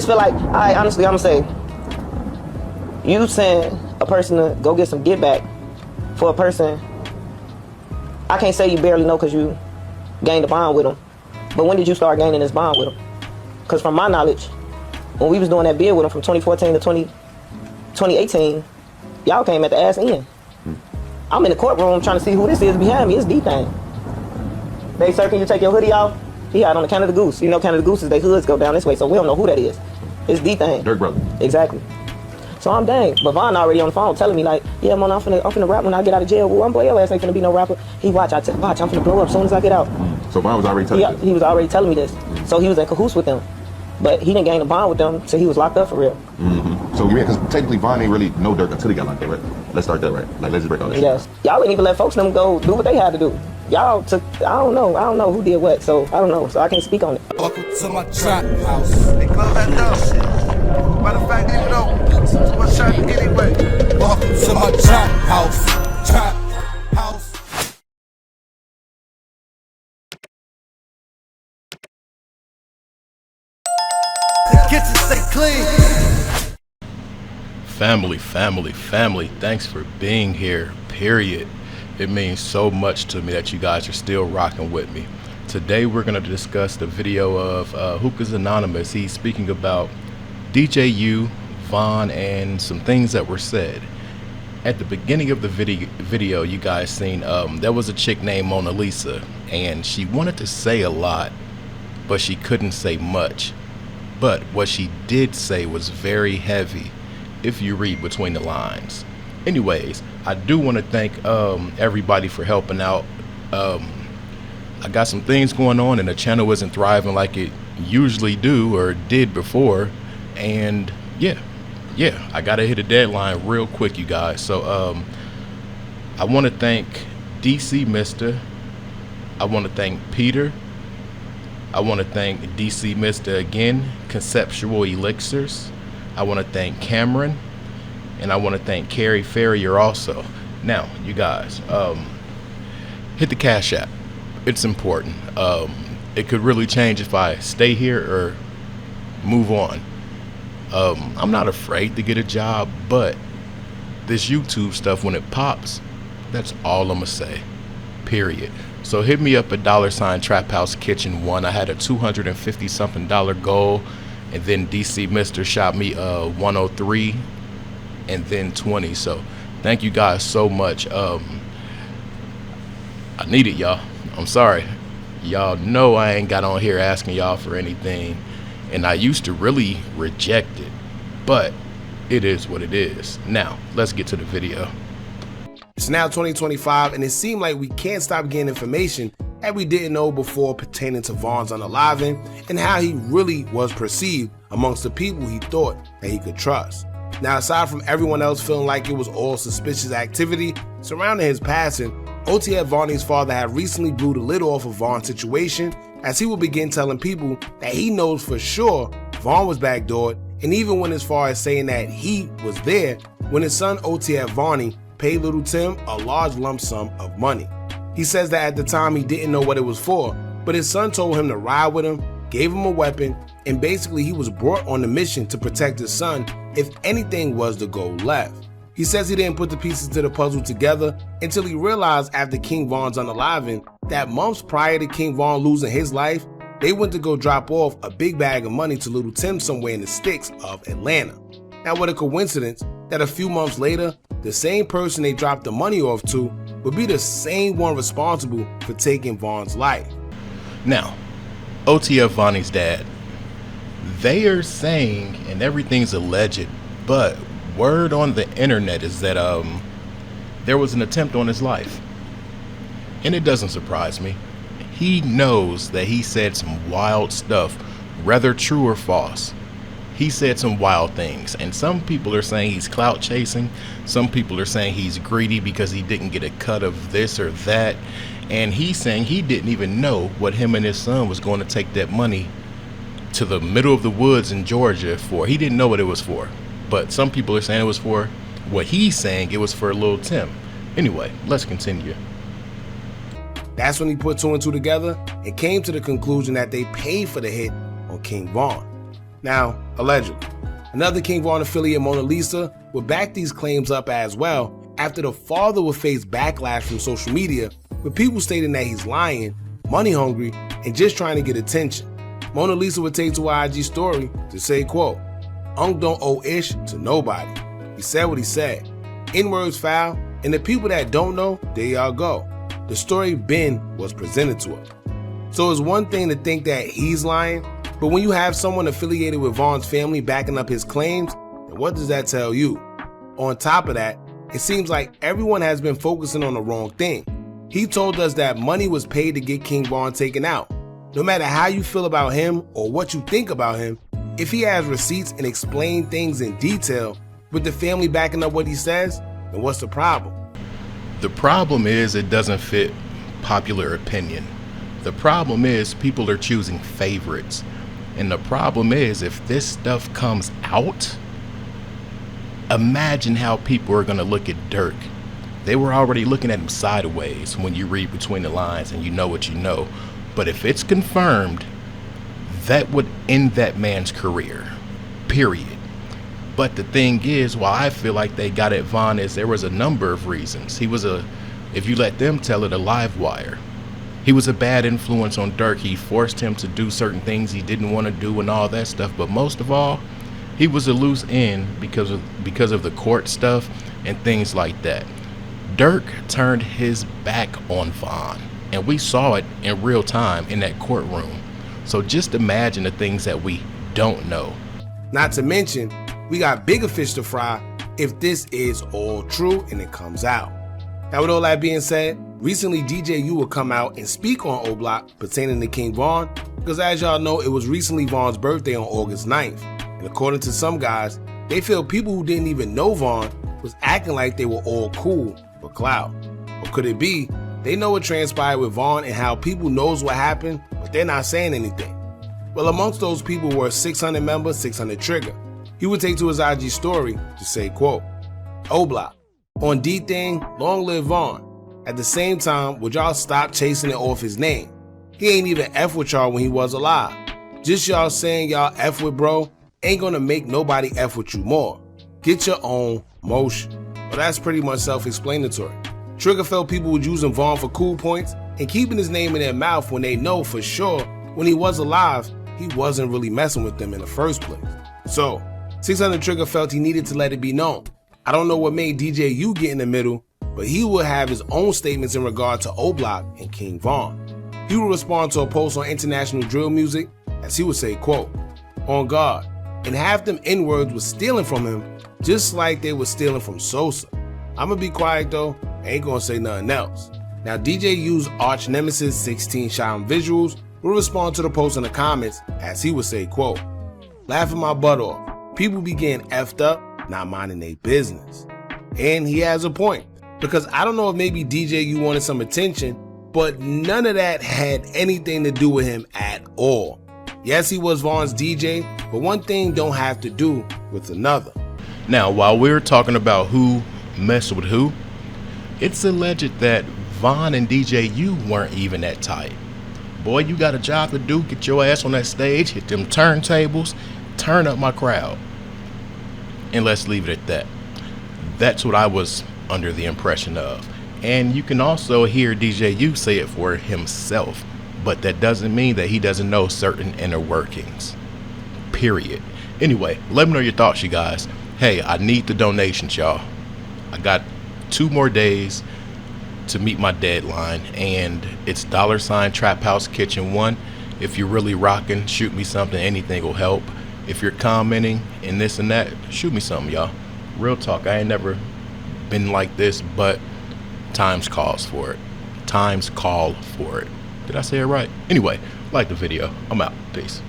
just feel like, honestly, I'm gonna say, you send a person to go get some get back for a person, I can't say you barely know because you gained a bond with them. But when did you start gaining this bond with them? Because from my knowledge, when we was doing that bid with them from 2014 to 2018, y'all came at the ass end. I'm in the courtroom trying to see who this is behind me. It's D-Thing. They, sir, can you take your hoodie off? He had on the Canada Goose. You know Canada Gooses, they hoods go down this way, so we don't know who that is. It's D-Thing. Durk brother. Exactly. So I'm dang. But Von already on the phone telling me like, yeah, man, I'm finna rap when I get out of jail. Well, boy, your ass ain't finna be no rapper. He watch, I'm finna blow up as soon as I get out. So Von was already telling you this? He was already telling me this. So he was in cahoots with them. But he didn't gain a bond with them until he was locked up for real. So yeah, because technically Von ain't really know Durk until he got locked up, right? Let's start that, right? Like, let's just break all that. Yes. Y'all didn't even let folks them go do what they had to do. Y'all took, I don't know who did what, so I don't know, so I can't speak on it. Welcome to my trap house. They close that door. Matter of fact, leave it open. Too much traffic anyway. Welcome to my trap house. Trap house. The kitchen stay clean. Family, thanks for being here, period. It means so much to me that you guys are still rocking with me. Today we're going to discuss the video of Hookah's Anonymous. He's speaking about DJU, Von, and some things that were said. At the beginning of the video you guys seen, there was a chick named Mona Lisa, and she wanted to say a lot, but she couldn't say much. But what she did say was very heavy, if you read between the lines. Anyways, I do want to thank everybody for helping out. I got some things going on and the channel isn't thriving like it usually do or did before. And yeah, I gotta hit a deadline real quick, you guys. So I want to thank DC Mister. I want to thank Peter. I want to thank DC Mister again, Conceptual Elixirs. I want to thank Cameron. And I want to thank Carrie Ferrier also. Now, you guys, hit the Cash App. It's important. It could really change if I stay here or move on. I'm not afraid to get a job, but this YouTube stuff, when it pops, that's all I'm gonna say, period. So hit me up at $ Trap House Kitchen 1. I had a $250 something goal, and then DC Mister shot me 103 and then 20. So thank you guys so much. I need it, y'all. I'm sorry. Y'all know I ain't got on here asking y'all for anything, and I used to really reject it, but it is what it is. Now let's get to the video. It's now 2025, and it seemed like we can't stop getting information that we didn't know before pertaining to Von's unaliving and how he really was perceived amongst the people he thought that he could trust. Now, aside from everyone else feeling like it was all suspicious activity surrounding his passing, OTF Vonnie's father had recently blew the lid off of Von's situation, as he would begin telling people that he knows for sure Von was backdoored, and even went as far as saying that he was there when his son OTF Vonnie paid Little Tim a large lump sum of money. He says that at the time he didn't know what it was for, but his son told him to ride with him, gave him a weapon, and basically he was brought on the mission to protect his son if anything was to go left. He says he didn't put the pieces to the puzzle together until he realized after King Von's unaliving that months prior to King Von losing his life, they went to go drop off a big bag of money to Little Tim somewhere in the sticks of Atlanta. Now, what a coincidence that a few months later, the same person they dropped the money off to would be the same one responsible for taking Von's life. Now, OTF Vonnie's dad, they are saying, and everything's alleged, but word on the internet is that there was an attempt on his life. And it doesn't surprise me. He knows that he said some wild stuff, whether true or false. He said some wild things, and some people are saying he's clout chasing. Some people are saying he's greedy because he didn't get a cut of this or that. And he's saying he didn't even know what him and his son was going to take that money to the middle of the woods in Georgia for. He didn't know what it was for. But some people are saying it was for what he's saying it was for Little Tim. Anyway, let's continue. That's when he put two and two together and came to the conclusion that they paid for the hit on King Von. Now, allegedly. Another King Von affiliate, Mona Lisa, would back these claims up as well after the father would face backlash from social media with people stating that he's lying, money hungry, and just trying to get attention. Mona Lisa would take to her IG story to say, quote, "Unk don't owe ish to nobody. He said what he said. N-words foul, and the people that don't know, there y'all go. The story was presented to her." So it's one thing to think that he's lying, but when you have someone affiliated with Von's family backing up his claims, then what does that tell you? On top of that, it seems like everyone has been focusing on the wrong thing. He told us that money was paid to get King Von taken out. No matter how you feel about him or what you think about him, if he has receipts and explain things in detail with the family backing up what he says, then what's the problem? The problem is it doesn't fit popular opinion. The problem is people are choosing favorites. And the problem is if this stuff comes out, imagine how people are going to look at Durk. They were already looking at him sideways when you read between the lines and you know what you know. But if it's confirmed, that would end that man's career, period. But the thing is, why I feel like they got at Von is there was a number of reasons. He was if you let them tell it, a live wire. He was a bad influence on Durk. He forced him to do certain things he didn't want to do and all that stuff. But most of all, he was a loose end because of the court stuff and things like that. Durk turned his back on Von, and we saw it in real time in that courtroom. So just imagine the things that we don't know. Not to mention, we got bigger fish to fry if this is all true and it comes out. Now with all that being said, recently DJ U will come out and speak on Oblock pertaining to King Von, because as y'all know, it was recently Von's birthday on August 9th. And according to some guys, they feel people who didn't even know Von was acting like they were all cool for clout. Or could it be they know what transpired with Von and how people knows what happened, but they're not saying anything? Well, amongst those people were 600 member 600 Trigga. He would take to his IG story to say, quote, "Oblock, on D thing, long live Von. At the same time, would y'all stop chasing it off his name? He ain't even F with y'all when he was alive. Just y'all saying y'all F with bro ain't gonna make nobody F with you more. Get your own motion." Well, that's pretty much self-explanatory. Trigga felt people were using Von for cool points and keeping his name in their mouth when they know for sure when he was alive, he wasn't really messing with them in the first place. So, 600 Trigga felt he needed to let it be known. I don't know what made DJ U get in the middle, but he would have his own statements in regard to Oblock and King Von. He would respond to a post on International Drill Music as he would say, quote, "On guard," and half them N-words was stealing from him just like they were stealing from Sosa. I'ma be quiet though, I ain't gonna say nothing else. Now DJ U's arch nemesis 16 Shine Visuals will respond to the post in the comments as he would say, quote, "Laughing my butt off. People be getting effed up, not minding their business." And he has a point, because I don't know if maybe DJ U wanted some attention, but none of that had anything to do with him at all. Yes, he was Von's DJ, but one thing don't have to do with another. Now, while we're talking about who messed with who, it's alleged that Von and DJ U weren't even that tight. Boy, you got a job to do. Get your ass on that stage, hit them turntables, turn up my crowd. And let's leave it at that. That's what I was under the impression of. And you can also hear DJ U say it for himself, but that doesn't mean that he doesn't know certain inner workings. Period. Anyway, let me know your thoughts, you guys. Hey, I need the donations, y'all. I got 2 more days to meet my deadline, and it's $ Trap House Kitchen 1. If you're really rocking, shoot me something. Anything will help. If you're commenting and this and that, shoot me something, y'all. Real talk, I ain't never been like this, but times calls for it. Times call for it. Did I say it right? Anyway, like the video. I'm out. Peace.